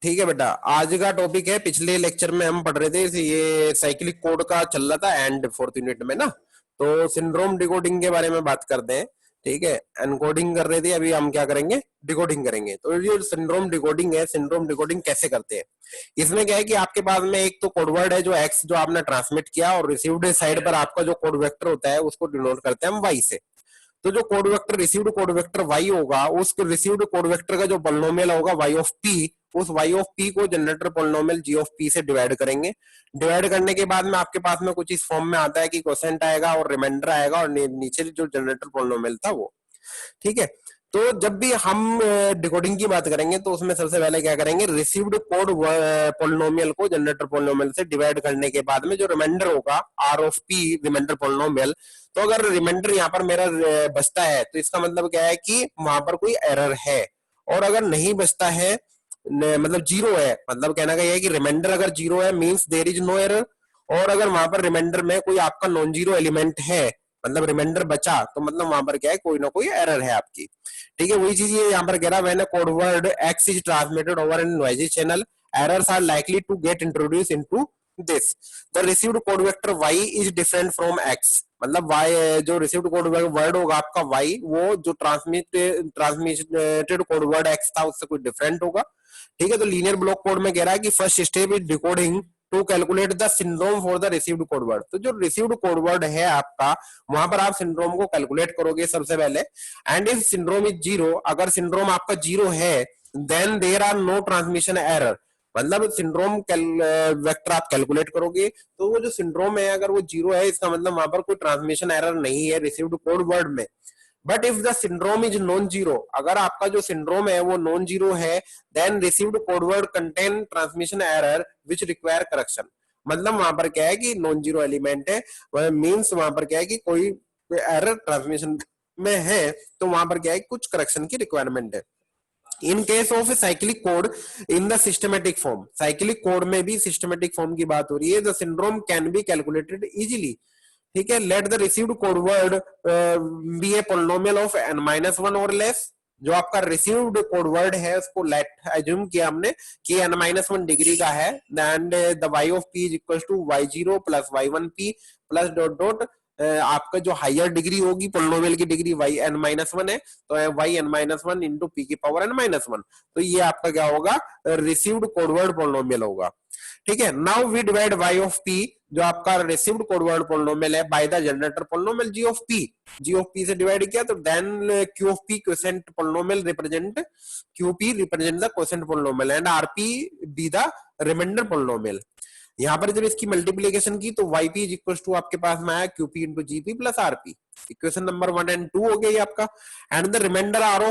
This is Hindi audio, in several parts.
ठीक है बेटा, आज का टॉपिक है, पिछले लेक्चर में हम पढ़ रहे थे ये साइक्लिक कोड का चल रहा था एंड फोर्थ यूनिट में ना, तो सिंड्रोम डिकोडिंग के बारे में बात करते हैं। ठीक है, एनकोडिंग कर रहे थे, अभी हम क्या करेंगे, डिकोडिंग करेंगे। तो ये सिंड्रोम डिकोडिंग है, सिंड्रोम डिकोडिंग कैसे करते हैं? इसमें क्या है कि आपके पास में एक तो कोड वर्ड है जो एक्स जो आपने ट्रांसमिट किया, और रिसीव्ड साइड पर आपका जो कोड वेक्टर होता है उसको डिनोट करते हैं हम वाई से। तो जो code vector received code vector Y होगा, उस रिसीव्ड कोड वेक्टर का जो पोलिनोमियल होगा वाई ऑफ पी, उस वाई ऑफ पी को generator polynomial G of P से डिवाइड करेंगे। डिवाइड करने के बाद में आपके पास में कुछ इस फॉर्म में आता है कि क्वोशेंट आएगा और रिमाइंडर आएगा, और नीचे जो जनरेटर पोलिनोमियल था वो। ठीक है, तो जब भी हम डिकोडिंग की बात करेंगे तो उसमें सबसे पहले क्या करेंगे, रिसीव्ड कोड पोलिनोमियल को जनरेटर पोलिनोमियल से डिवाइड करने के बाद में जो रिमाइंडर होगा R of P remainder polynomial, तो अगर रिमाइंडर यहाँ पर मेरा बचता है तो इसका मतलब क्या है कि वहां पर कोई एरर है। और अगर नहीं बचता है, मतलब जीरो है, मतलब कहना का यह है कि रिमाइंडर अगर जीरो है means there is no error. और अगर वहां पर रिमाइंडर में कोई आपका नॉन जीरो एलिमेंट है, मतलब रिमाइंडर बचा, तो मतलब वहां पर क्या है, कोई ना कोई एरर है आपकी। ठीक है, वही चीज ये यहाँ पर कह रहा है, when a code word X is transmitted over an noisy channel, errors are likely to get introduce into this. The received code vector y is different from x, मतलब y जो रिसीव्ड कोड वर्ड होगा आपका y, वो जो ट्रांसमिटेड कोड वर्ड x था उससे कुछ डिफरेंट होगा। ठीक है, तो लीनियर ब्लॉक कोड में कह रहा है कि first step is decoding to calculate the syndrome for the received code word. तो जो रिसीव्ड कोड वर्ड है आपका, वहां पर आप सिंड्रोम को कैलकुलेट करोगे सबसे पहले। And if syndrome is zero, अगर सिंड्रोम आपका जीरो है, then there are no transmission error, मतलब सिंड्रोम वेक्टर आप कैलकुलेट करोगे तो वो जो सिंड्रोम है अगर वो जीरो है, इसका मतलब वहां पर कोई ट्रांसमिशन एरर नहीं है रिसीव्ड कोड वर्ड में। But if the syndrome is non zero, अगर आपका जो सिंड्रोम है वो नॉन जीरो है, then received code word contain transmission error which require correction. मतलब वहां पर क्या है कि नॉन जीरो एलिमेंट है, मीन्स वहां पर क्या है कि कोई एरर ट्रांसमिशन में है, तो वहां पर क्या है, कुछ करेक्शन की रिक्वायरमेंट है। In case of cyclic code in the systematic form, cyclic code में भी सिस्टमेटिक फॉर्म की बात हो रही है, the syndrome can be calculated easily. ठीक है, let the received code word be a polynomial of n minus one और लेस। जो आपका रिसीव्ड कोड वर्ड है उसको लेट एज्यूम किया हमने कि n माइनस वन डिग्री का है, and the y of p is equal to y0 plus y1p plus dot dot आपका जो हायर डिग्री होगी पोलिनोमियल की degree Y N minus one है, तो Y N minus one into P की पावर एन माइनस वन, तो ये आपका क्या होगा, रिसीव्ड कोडवर्ड पोलिनोमियल होगा। ठीक है, now we divide Y of P जो आपका रिसीव्ड कोडवर्ड पोलिनोमियल है by the generator polynomial G of P. G of P से डिवाइड किया तो then Q of P quotient polynomial represent, Q P represent the quotient polynomial and R P be the remainder polynomial. यहाँ पर जब इसकी मल्टीप्लीकेशन की तो yp इज इक्वल टू आपके पास में आया qp into GP plus RP. Equation number 1 and 2 हो गई आपका। And the remainder R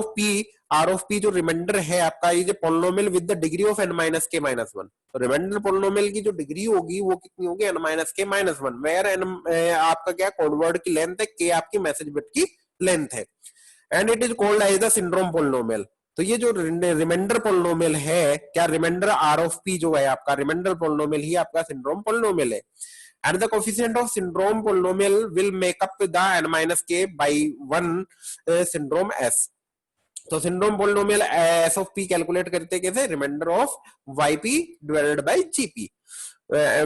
of P जो रिमाइंडर है आपका, ये जो polynomial with the degree of n minus K minus one, तो रिमाइंडर पोलिनोमियल की जो डिग्री होगी वो कितनी होगी, n minus K minus one, where n आपका क्या कोडवर्ड की लेंथ है, k आपकी मैसेज बिट की लेंथ है, and it is called as the syndrome polynomial. तो ये जो रिमाइंडर पोलिनोमियल है, क्या रिमाइंडर आर ऑफ पी जो है आपका रिमाइंडर पोलिनोमियल ही आपका सिंड्रोम पोलिनोमियल है। And the coefficient of syndrome polynomial will make up the n minus K by one syndrome S. तो syndrome polynomial S of P calculate करते कैसे, remainder of Y P divided by GP.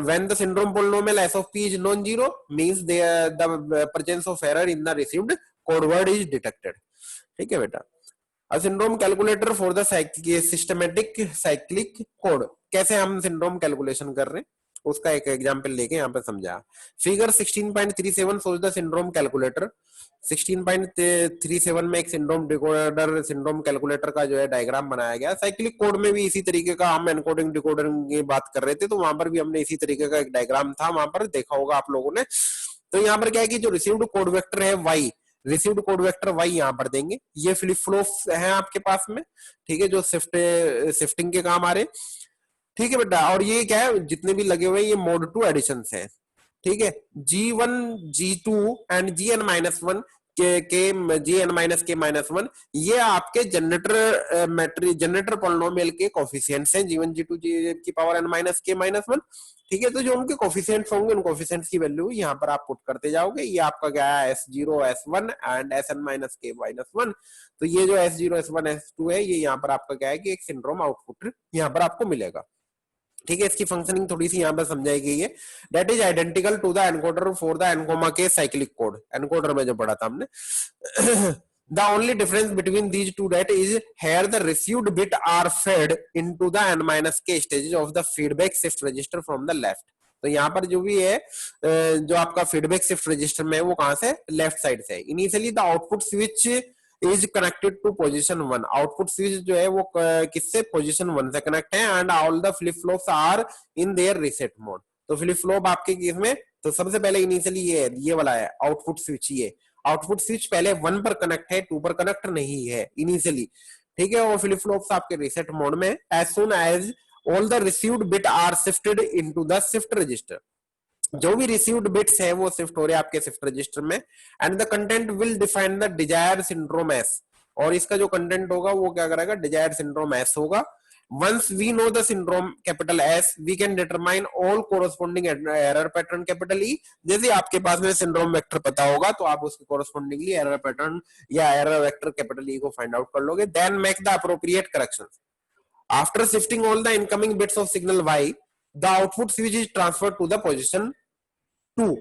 when the syndrome polynomial s of p is non-zero means the presence of error in the received code word is detected। ठीक है बेटा, syndrome calculator for the systematic cyclic code, कैसे हम सिंड्रोम कैलकुलेशन कर रहे हैं उसका एक एग्जांपल लेके यहाँ पे समझा। Figure 16.37 shows the syndrome calculator. 16.37 में एक सिंड्रोम डिकोडर सिंड्रोम कैलकुलेटर का जो है डायग्राम बनाया गया। साइक्लिक कोड में भी इसी तरीके का हम एनकोडिंग डिकोडिंग की बात कर रहे थे, तो वहां पर भी हमने इसी तरीके का एक डायग्राम था, वहां पर देखा होगा आप लोगों ने। तो यहाँ पर क्या है कि जो रिसीव्ड कोड वेक्टर है Y, received code vector Y यहाँ पर देंगे, ये फ्लिप फ्लॉप है आपके पास में। ठीक है, जो शिफ्टिंग के काम आ रहे। ठीक है बेटा, और ये क्या है, जितने भी लगे हुए ये मोड टू एडिशन है। ठीक है, G1 G2 and Gn minus one के G N minus K minus one, ये आपके जनरेटर पॉलिनोमियल के कोफिशिएंट्स हैं, जी1 जी2 जी की power N minus K minus one. ठीक है, तो जो उनके कोफिशिएंट्स होंगे उन कोफिशिएंट्स की वैल्यू यहाँ पर आप पुट करते जाओगे। ये आपका क्या है, S0 S1 and Sn minus K minus one. तो ये जो S0 S1 S2 है, ये यहाँ पर आपका क्या है कि एक सिंड्रोम आउटपुट यहाँ पर आपको मिलेगा। ठीक है, इसकी फंक्शनिंग थोड़ी सी यहाँ पर समझाई गई है। That is identical to the encoder for the n comma k cyclic code, encoder में जो पढ़ा था हमने। The only difference between these two that is here the received bit are fed into the n minus k stages of the feedback shift register from the left। तो यहाँ पर जो भी है, जो आपका फीडबैक शिफ्ट रजिस्टर में है वो कहां से, लेफ्ट साइड से। Initially the output switch is connected to position 1। Output switch जो है वो किससे, पोजीशन 1 से कनेक्ट है। And all the flip flops are in their reset mode. तो फ्लिप फ्लॉप आपके केस में, तो सबसे पहले इनिशियली ये वाला है आउटपुट स्विच। ये आउटपुट स्विच पहले 1 पर कनेक्ट है, 2 पर कनेक्ट नहीं है इनिशियली। ठीक है, और फ्लिप फ्लॉप्स आपके रीसेट मोड में as soon as all the received bit are shifted into the shift register. जो भी रिसीव्ड बिट्स है वो शिफ्ट हो रहे हैं आपके शिफ्ट रजिस्टर में। And the content will define the desired syndrome S. और इसका जो कंटेंट होगा वो क्या करेगा, डिजायर्ड सिंड्रोम एस होगा। Once we know the syndrome capital S, we can determine all corresponding error pattern capital E। जैसे आपके पास में सिंड्रोम वेक्टर पता होगा तो आप उसके correspondingly error pattern या error vector capital E को find out कर लोगे। Then make the appropriate corrections। After shifting all the incoming bits of signal Y, the output switch is transferred to the position 2।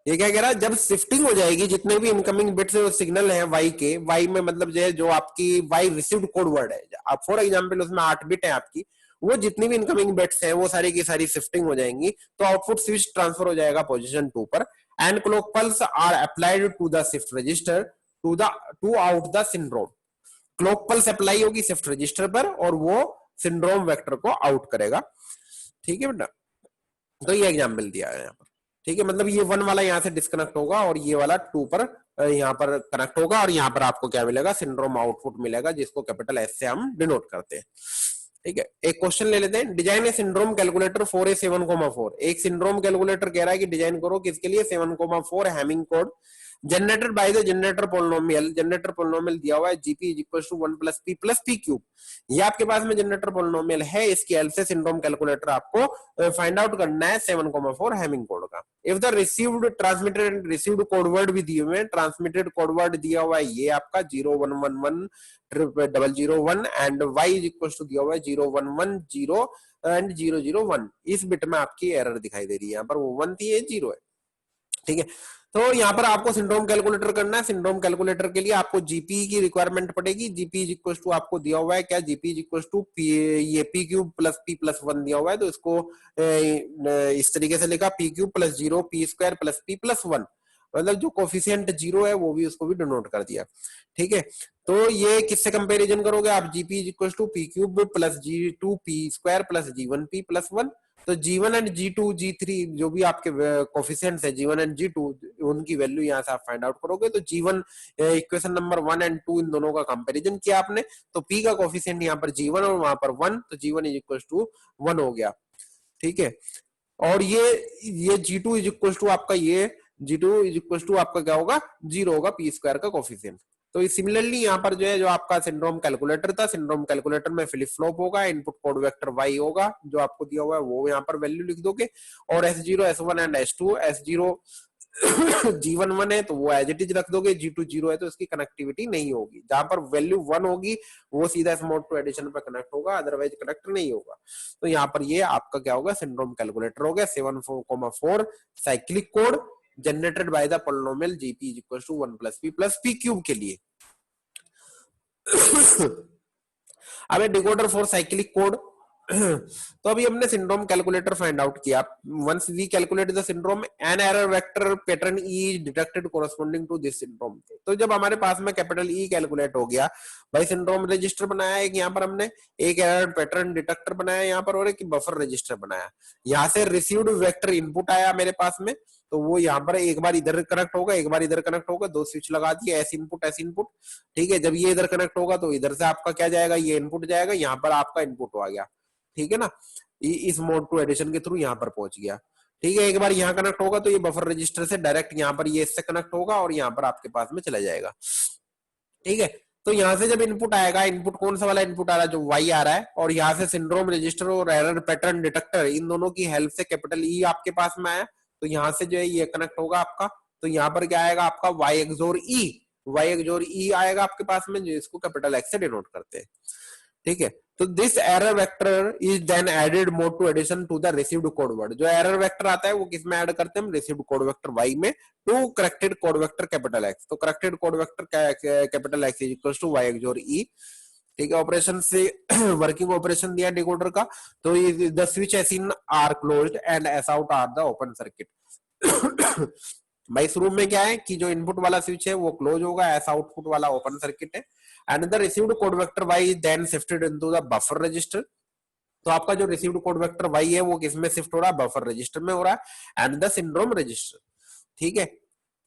ये क्या कह रहा है, जब शिफ्टिंग हो जाएगी जितने भी इनकमिंग बिट्स सिग्नल हैं वाई के, वाई में मतलब जो है जो आपकी वाई रिसीव्ड कोड वर्ड है, आप फॉर एग्जांपल उसमें 8 बिट है आपकी, वो जितनी भी इनकमिंग बिट्स हैं वो सारी की सारी शिफ्टिंग हो जाएंगी। तो आउटपुट स्विच ट्रांसफर हो जाएगा पोजीशन 2 पर। And clock pulse are applied to the shift register to out the syndrome. Clock pulse apply होगी शिफ्ट रजिस्टर पर और वो सिंड्रोम वेक्टर को आउट करेगा। ठीक है बेटा, तो ये एग्जाम्पल दिया है यहाँ पर। ठीक है, मतलब ये 1 वाला यहाँ से डिस्कनेक्ट होगा और ये वाला 2 पर यहाँ पर कनेक्ट होगा और यहाँ पर आपको क्या मिलेगा, सिंड्रोम आउटपुट मिलेगा, जिसको कैपिटल एस से हम डिनोट करते हैं। ठीक है, एक क्वेश्चन ले लेते हैं। डिजाइन ए सिंड्रोम कैलकुलेटर 4A7,4। एक सिंड्रोम कैलकुलेटर कह रहा है कि डिजाइन करो किसके लिए, 7,4 Hamming code generated by the generator polynomial. Generator polynomial दिया हुआ है GP is equal to 1 plus P plus P cube. ये आपके पास में जनरेटर पोलिनोमियल है, इसकी हेल्प से सिंड्रोम कैलकुलेटर आपको फाइंड आउट करना है 7,4 हैमिंग कोड का। If the received transmitted received code word भी दिए हुए हैं, ट्रांसमिटेड कोड वर्ड दिया हुआ है ये आपका 01110001 and y is equal to दिया हुआ है 0110 एंड 001। इस बिट में आपकी एरर दिखाई दे रही है, यहाँ पर वो 1 थी, ये 0 है। ठीक है, तो यहाँ पर आपको सिंड्रोम कैलकुलेटर करना है। सिंड्रोम कैलकुलेटर के लिए आपको जीपी की रिक्वायरमेंट पड़ेगी। जीपी इज इक्वल टू आपको दिया हुआ है क्या, जीपी इज इक्वल टू ये P cube plus P plus 1 दिया हुआ है, तो इसको इस तरीके से लिखा, P cube plus 0 P square plus P plus 1। मतलब जो कोफिशिएंट 0 है वो भी उसको भी डिनोट कर दिया। ठीक है, तो ये किससे कंपैरिजन करोगे आप, GP is equal to P cube plus जी2 पी स्क्वायर प्लस जी1 पी प्लस 1। तो G1 एंड G2 G3 जो भी आपके कोफिशिएंट्स है G1 एंड G2, उनकी वैल्यू यहाँ से आप फाइंड आउट करोगे। तो G1 इक्वेशन नंबर 1 एंड 2 इन दोनों का कंपैरिजन किया आपने, तो P का कोफिशिएंट यहाँ पर G1 और वहां पर 1, तो G1 इज इक्वल टू 1 हो गया। ठीक है, और ये G2 इज इक्वल टू आपका ये G2 इज इक्वल टू आपका क्या होगा, 0 होगा P स्क्वायर का कोफिशिएंट। तो सिमिलरली यहाँ पर जो है जो आपका सिंड्रोम कैलकुलेटर था, सिंड्रोम कैलकुलेटर में फ्लिप फ्लॉप होगा, इनपुट कोड वेक्टर y होगा जो आपको दिया हुआ है, वो यहाँ पर वैल्यू लिख दोगे। और S0 S1 and S2, S0 G1 1 है तो वो एज इट इज रख दोगे, G2 0 है तो इसकी कनेक्टिविटी नहीं होगी। जहां पर वैल्यू 1 होगी वो सीधा इस मोड टू एडिशन पर कनेक्ट होगा, अदरवाइज कनेक्ट नहीं होगा। तो यहाँ पर ये आपका क्या होगा, सिंड्रोम कैलकुलेटर हो गया 7,4 cyclic code generated by the polynomial GP is equal to 1 plus P cube के लिए। अब डिकोडर फॉर साइक्लिक कोड। तो अभी हमने सिंड्रोम कैलकुलेटर फाइंड आउट किया। Once we calculate the syndrome an error vector pattern E is detected corresponding to this syndrome. तो जब हमारे पास में कैपिटल ई कैलकुलेट हो गया, भाई सिंड्रोम रजिस्टर बनाया एक, यहाँ पर हमने एक एरर पैटर्न डिटेक्टर बनाया यहाँ पर, और एक बफर रजिस्टर बनाया। यहाँ से रिसीव्ड वेक्टर इनपुट आया मेरे पास में, तो वो यहाँ पर एक बार इधर कनेक्ट होगा, एक बार इधर कनेक्ट होगा, 2 स्विच लगा दिए, ऐसे इनपुट। ठीक है, जब ये इधर कनेक्ट होगा तो इधर से आपका क्या जाएगा, ये इनपुट जाएगा, यहाँ पर आपका इनपुट आ गया। ठीक है ना, इस मोड टू एडिशन के थ्रू यहाँ पर पहुंच गया। ठीक है, एक बार यहाँ कनेक्ट होगा तो ये बफर रजिस्टर से डायरेक्ट यहाँ पर ये इससे कनेक्ट होगा और यहाँ पर आपके पास में चला जाएगा। ठीक है, तो यहाँ से जब इनपुट आएगा, इनपुट कौन सा वाला इनपुट आ रहा है, जो वाई आ रहा है, और यहाँ से सिंड्रोम रजिस्टर और एरर पैटर्न डिटेक्टर, इन दोनों की हेल्प से कैपिटल ई आपके पास में आया, तो यहाँ से जो है ये कनेक्ट होगा आपका, तो यहाँ पर क्या आएगा आपका वाई एक्सोर ई, वाई एक्सोर ई आएगा आपके पास में, जो इसको कैपिटल एक्स से डिनोट करते हैं। ठीक है, तो this error vector is then added mod two addition to the received code word. जो एरर वेक्टर आता है वो किस में ऐड करते हैं हम, रिसीव्ड कोड वेक्टर वाई में, to corrected code vector capital X. तो corrected code vector capital X is equal to Y XOR E. ठीक है, ऑपरेशन से वर्किंग ऑपरेशन दिया डिकोडर का, तो the switch S in are closed and S out are the open circuit. भाई इस रूम में क्या है कि जो इनपुट वाला स्विच है वो क्लोज होगा, एस आउटपुट वाला ओपन सर्किट है, and the received code vector Y then shifted into the buffer register. तो आपका जो रिसीव्ड कोड वेक्टर वाई है वो किस में शिफ्ट हो रहा है, बफर रजिस्टर में हो रहा है, एंड द सिंड्रोम रजिस्टर। ठीक है,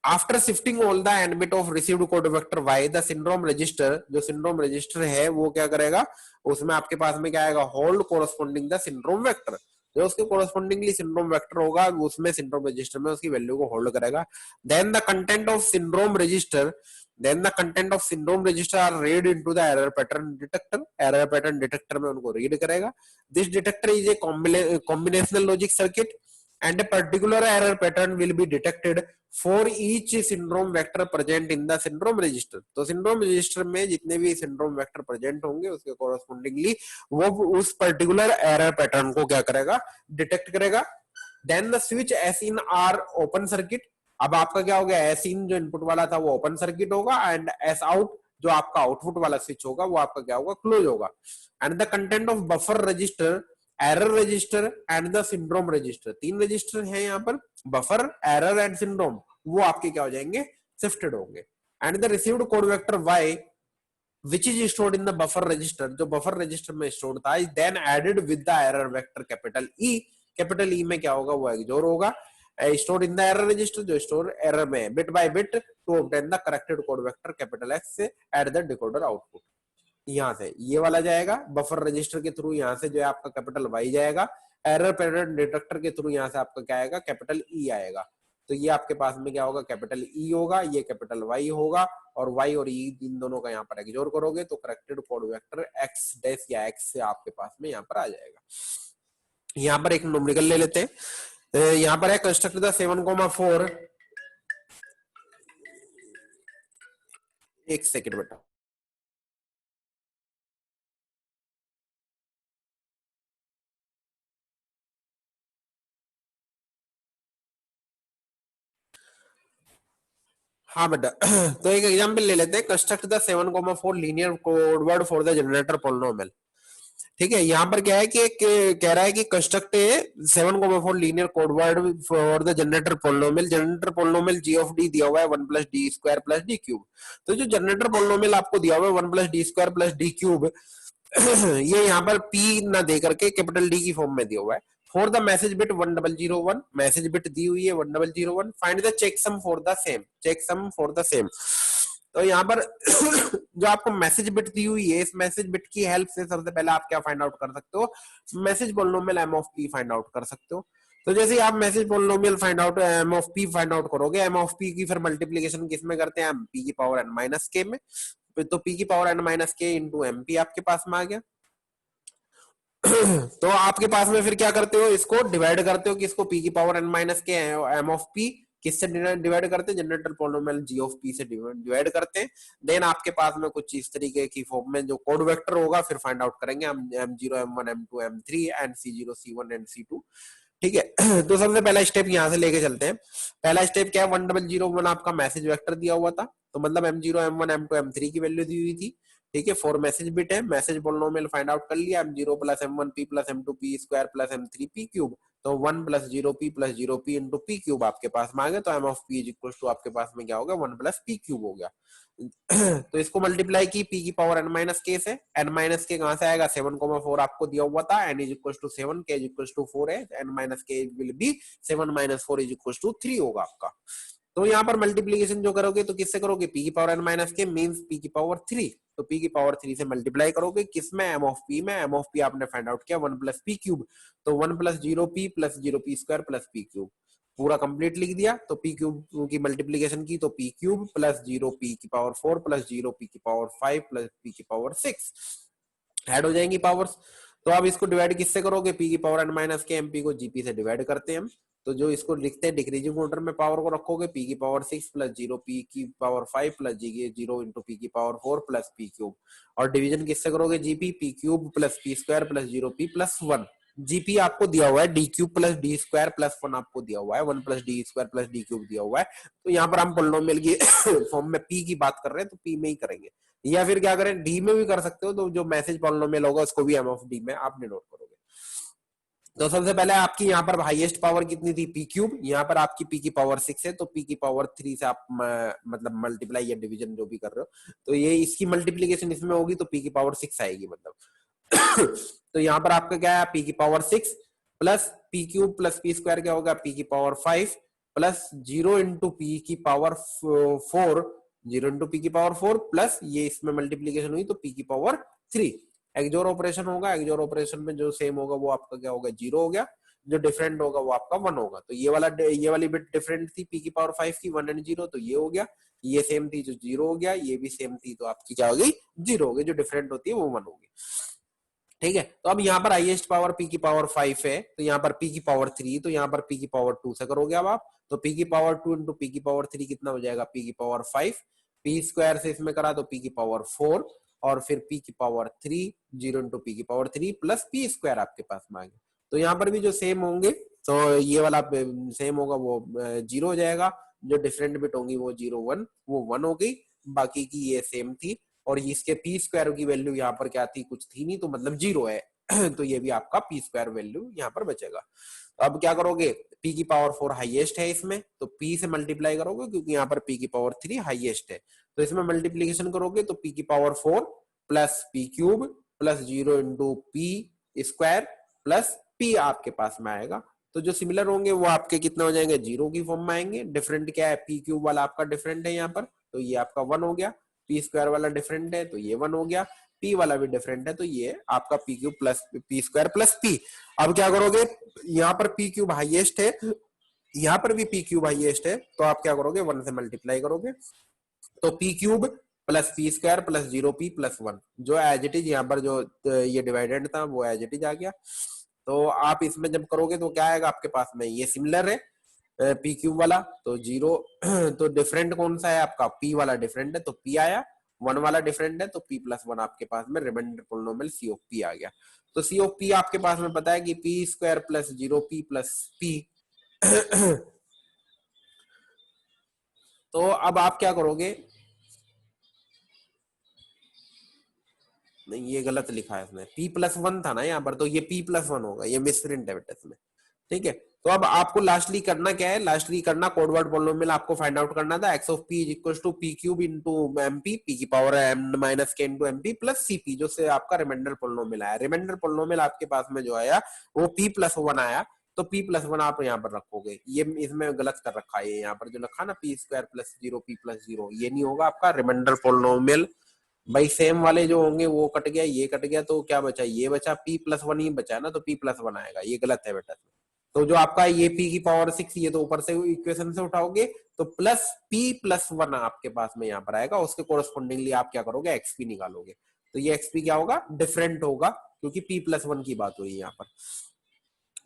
after shifting all the n bit of received code vector Y, the syndrome register, जो सिंड्रोम रजिस्टर है वो क्या करेगा, उसमें आपके पास में क्या आएगा, hold corresponding the syndrome vector. जो उसके कोरस्पॉन्डिंगली सिंड्रोम वेक्टर होगा उसमें सिंड्रोम रजिस्टर में उसकी वैल्यू को होल्ड करेगा। Then the content of syndrome register, then the content of syndrome register are read into the error pattern detector, error pattern detector में उनको read करेगा। This detector is a combinational logic circuit and a particular error pattern will be detected for each syndrome vector present in the syndrome register। तो syndrome register में जितने भी syndrome vector present होंगे उसके correspondingly वो उस particular error pattern को क्या करेगा, detect करेगा। Then the switch as in R open circuit, अब आपका क्या हो गया, एस इन जो इनपुट वाला था वो ओपन सर्किट होगा, एंड एस आउट जो आपका आउटपुट वाला स्विच होगा वो आपका क्या होगा, क्लोज होगा। And the content of buffer register, error register and the syndrome register, तीन रजिस्टर हैं यहाँ पर, बफर, एरर एंड सिंड्रोम, वो आपके क्या हो जाएंगे, शिफ्टेड होंगे। And the received code vector Y which is stored in the buffer register, जो बफर रजिस्टर में स्टोर था, is then added with the error vector capital E। Capital E में क्या होगा, वो एक्सोर होगा, store in the error register, जो स्टोर एरर में bit by bit to obtain the corrected code vector capital X से एट द डिकोडर आउटपुट। यहाँ से ये वाला जाएगा बफर रजिस्टर के थ्रू, यहाँ से जो है आपका कैपिटल वाई जाएगा, एरर पैटर्न डिटेक्टर के थ्रू यहाँ से आपका क्या आएगा, कैपिटल ई आएगा। तो ये आपके पास में क्या होगा, कैपिटल ई होगा, ये कैपिटल वाई होगा, और वाई और ई इन दोनों का यहाँ पर एक्सोर करोगे तो corrected code vector x dash या एक्स से आपके पास में यहाँ पर आ जाएगा। यहाँ पर एक न्यूमेरिकल ले लेते हैं, यहाँ पर है कंस्ट्रक्ट द 7,4, एक सेकंड बेटा, हाँ बेटा। तो एक एग्जांपल ले लेते हैं, construct the 7,4 linear code word for the generator polynomial. ठीक है, यहाँ पर क्या है कि कह रहा है कि construct 7,4 linear code word for the generator polynomial. Generator polynomial G of D दिया हुआ है 1 plus D square plus D cube. तो जो जनरेटर पॉलिनोमियल आपको दिया हुआ है 1 plus D square plus D cube, ये यहाँ पर पी ना दे करके कैपिटल डी की फॉर्म में दिया हुआ है। For the message bit 1001, message bit दी हुई है 1001, find the check sum for the same, check sum for the same. तो यहाँ पर जो आपको मैसेज बिट दी हुई है, इस मैसेज बिट की हेल्प से सबसे पहले आप क्या फाइंड आउट कर सकते हो, message polynomial M of P find out कर सकते हो। तो जैसे आप message polynomial find out M of P find out करोगे, एम ऑफ पी की फिर मल्टीप्लीकेशन किस में करते हैं, एम पी की पावर एन माइनस के में, तो पी की power N minus K into M P आपके पास में आ गया। तो आपके पास में फिर क्या करते हो, इसको डिवाइड करते हो, किसको, पी की power N minus K M of P किससे डिवाइड करते हैं, generator polynomial G of P से डिवाइड करते हैं। देन आपके पास में कुछ इस तरीके की फॉर्म में जो कोड वेक्टर होगा फिर फाइंड आउट करेंगे हम, M0 M1 M2 M3 and C0 C1 and C2। ठीक है, तो सबसे पहला स्टेप यहाँ से लेके चलते हैं। पहला स्टेप क्या है, 1001 आपका मैसेज वेक्टर दिया हुआ था, तो मतलब M0 M1 M2 M3 की वैल्यू दी हुई थी। ठीक है, 4 मैसेज बिट है, मैसेज पॉलिनोमियल फाइंड आउट कर लिया, M0 plus M1 P plus M2 P square plus M3 P cube, तो 1 plus 0 P plus 0 P into P cube आपके पास में आ गया। तो M of P is equal to आपके पास में क्या होगा, 1 प्लस P क्यूब हो गया। तो इसको मल्टीप्लाई की P की पावर n माइनस के से, n माइनस के कहां से आएगा, 7,4 आपको दिया हुआ था, n is equal to 7, k is equal to 4 है, n minus K will be 7 minus 4 is equal to 3 होगा आपका। तो यहाँ पर मल्टीप्लीकेशन जो करोगे तो किससे करोगे, पी की पावर एन माइनस के मीन्स पी की पावर 3, तो पी की पावर 3 से मल्टीप्लाई करोगे किसमें, एम ऑफ पी में, एम ऑफ पी आपने फाइंड आउट किया 1 प्लस पी क्यूब, तो 1 plus 0p plus 0p square plus P cube, पूरा कंप्लीट लिख दिया। तो पी क्यूब की मल्टीप्लीकेशन की तो पी क्यूब प्लस 0p की पावर 4 प्लस 0p की पावर 5 प्लस p की पावर 6 ऐड हो जाएंगी पावर्स। तो अब इसको डिवाइड किससे करोगे, पी की पावर एन माइनस के, एमपी को जीपी से डिवाइड करते हैं हम, तो जो इसको लिखते हैं डिक्रीजिंग ऑर्डर में पावर को रखोगे, पी की पावर 6 प्लस 0p की पावर 5 प्लस जी 0 इंटू पी की पावर 4 प्लस पी क्यूब, और डिवीजन किससे करोगे, GP P cube plus P square plus 0p plus 1, GP आपको दिया हुआ है D cube plus D square plus 1 आपको दिया हुआ है, 1 plus D square plus D cube दिया हुआ है। तो यहाँ पर हम पोलिनोमियल की फॉर्म में पी की बात कर रहे हैं तो पी में ही करेंगे, या फिर क्या करें डी में भी कर सकते हो, तो जो मैसेज पॉलिनोमियल होगा उसको भी एम ऑफ डी में आप डिनोट करोगे। तो सबसे पहले आपकी यहाँ पर हाईएस्ट पावर कितनी थी, पी क्यूब, यहाँ पर आपकी पी की पावर 6 है, तो पी की पावर 3 से आप मतलब मल्टीप्लाई या डिवीजन जो भी कर रहे हो, तो ये इसकी मल्टीप्लीकेशन इसमें होगी तो पी की पावर 6 आएगी मतलब। तो यहाँ पर आपका क्या है, पी की power 6 plus P cube plus P square क्या होगा, पी की पावर 5 प्लस 0 इंटू पी की पावर 4, 0 इंटू पी की पावर 4 प्लस ये इसमें मल्टीप्लीकेशन हुई तो पी की पावर 3, एक्सोर ऑपरेशन होगा, एक्सोर ऑपरेशन में जो सेम होगा वो आपका क्या होगा, 0 हो गया, जो डिफरेंट होगा वो आपका 1 होगा। तो ये वाली बिट डिफरेंट थी पी की पावर 5 की 1 एंड 0, तो ये हो गया, ये सेम थी जो 0 हो गया, ये भी सेम थी तो आपकी क्या हो गई, 0 हो गई, जो डिफरेंट होती है वो 1 होगी। ठीक है, तो अब यहाँ पर हाईएस्ट पावर पी की पावर 5 है, तो यहाँ पर पी की पावर 3, तो यहाँ पर पी की पावर 2 से करोगे अब आप, तो पी की पावर 2 इंटू पी की पावर 3 कितना हो जाएगा, पी की पावर 5, पी स्क्वायर से इसमें करा तो पी की पावर 4, और फिर पी की पावर 3, 0 इंटू पी की पावर 3 प्लस पी स्क्वायर आपके पास में आ गया। तो यहाँ पर भी जो सेम होंगे तो ये वाला सेम होगा वो 0 हो जाएगा, जो डिफरेंट बिट होंगी वो 0 1 वो 1 हो गई, बाकी की ये सेम थी, और इसके पी स्क्वायर की वैल्यू यहाँ पर क्या थी, कुछ थी नहीं, तो मतलब 0 है। तो ये भी आपका पी स्क्वायर वैल्यू यहाँ पर बचेगा। तो अब क्या करोगे, पी की पावर 4 हाईएस्ट है इसमें, तो पी से मल्टीप्लाई करोगे क्योंकि यहाँ पर पी की पावर 3 हाईएस्ट है, तो इसमें मल्टीप्लीकेशन करोगे तो पी की power 4 plus P cube plus 0 into P square plus P आपके पास में आएगा। तो जो सिमिलर होंगे वो आपके कितना हो जाएंगे, 0 की फॉर्म में आएंगे। डिफरेंट क्या है, पी क्यूब वाला आपका डिफरेंट है यहाँ पर, तो ये आपका 1 हो गया, पी स्क्वायर वाला डिफरेंट है तो ये 1 हो गया, पी वाला भी डिफरेंट है तो ये आपका P cube plus P square plus P. अब क्या करोगे, यहाँ पर पी क्यूब हाईएस्ट है, यहाँ पर भी पी क्यूब हाईएस्ट है, तो आप क्या करोगे, 1 से मल्टीप्लाई करोगे, तो P cube plus P square plus 0p plus 1, जो एज इट इज यहाँ पर जो ये डिवाइडेड था वो एज इट इज आ गया। तो आप इसमें जब करोगे तो क्या आएगा आपके पास में, ये सिमिलर है पी क्यूब वाला तो 0, तो डिफरेंट कौन सा है आपका, पी वाला डिफरेंट है तो पी आया, 1 वाला डिफरेंट है तो p प्लस 1 आपके पास में reminder polynomial C of P आ गया। तो सी ऑफ पी आपके पास में पता है कि P square plus 0p plus P. तो अब आप क्या करोगे, नहीं ये गलत लिखा है इसमें, p प्लस 1 था ना यहाँ पर, तो ये p प्लस 1 होगा, ये मिसप्रिंट है बेटा इसमें। ठीक है, तो अब आपको लास्टली करना क्या है, लास्टली करना कोड वर्ड पॉलिनोमियल आपको फाइंड आउट करना था, x of p is equal to p cube into mp, p की power m minus k into mp plus cp, जो से आपका रिमाइंडर पॉलिनोमियल आया। रिमाइंडर पॉलिनोमियल आपके पास में जो आया वो p प्लस 1 आया, तो p प्लस 1 आप यहाँ पर रखोगे, ये इसमें गलत कर रखा है, यहाँ पर जो लिखा ना p square plus 0p plus 0, ये नहीं होगा आपका रिमाइंडर पॉलिनोमियल भाई। सेम वाले जो होंगे वो कट गया, ये कट गया, तो क्या बचा, ये बचा, p प्लस 1 ही बचा है ना, तो p प्लस 1 आएगा, ये गलत है बेटा। तो जो आपका ये p की पावर 6 ये तो ऊपर से इक्वेशन से उठाओगे तो प्लस p प्लस 1 आपके पास में यहाँ पर आएगा, उसके कोरस्पोंडिंगली आप क्या करोगे, xp निकालोगे, तो ये xp क्या होगा, डिफरेंट होगा, क्योंकि p प्लस 1 की बात हुई यहाँ पर।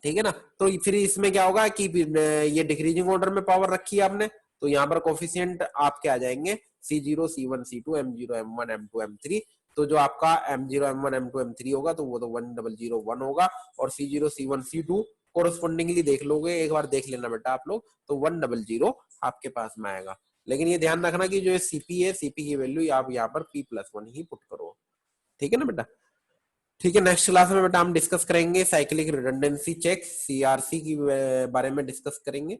ठीक है ना, तो फिर इसमें क्या होगा कि ये डिक्रीजिंग ऑर्डर में पावर रखी है आपने, तो यहाँ पर कोफिशिएंट आपके आ जाएंगे C0 C1 C2 M0 M1 M2 M3, तो जो आपका M0 M1 M2 M3 होगा तो वो तो 1001 होगा, और C0 C1 C2 कोरस्पोंडिंगली देख लोगे, एक बार देख लेना बेटा आप लोग, तो 100 आपके पास में आएगा। लेकिन ये ध्यान रखना कि जो सीपी है, सीपी की वैल्यू आप यहाँ पर p प्लस 1 ही पुट करो। ठीक है ना बेटा, ठीक है। नेक्स्ट क्लास में बेटा हम डिस्कस करेंगे साइक्लिक रिडंडेंसी चेक, सीआरसी की बारे में डिस्कस करेंगे।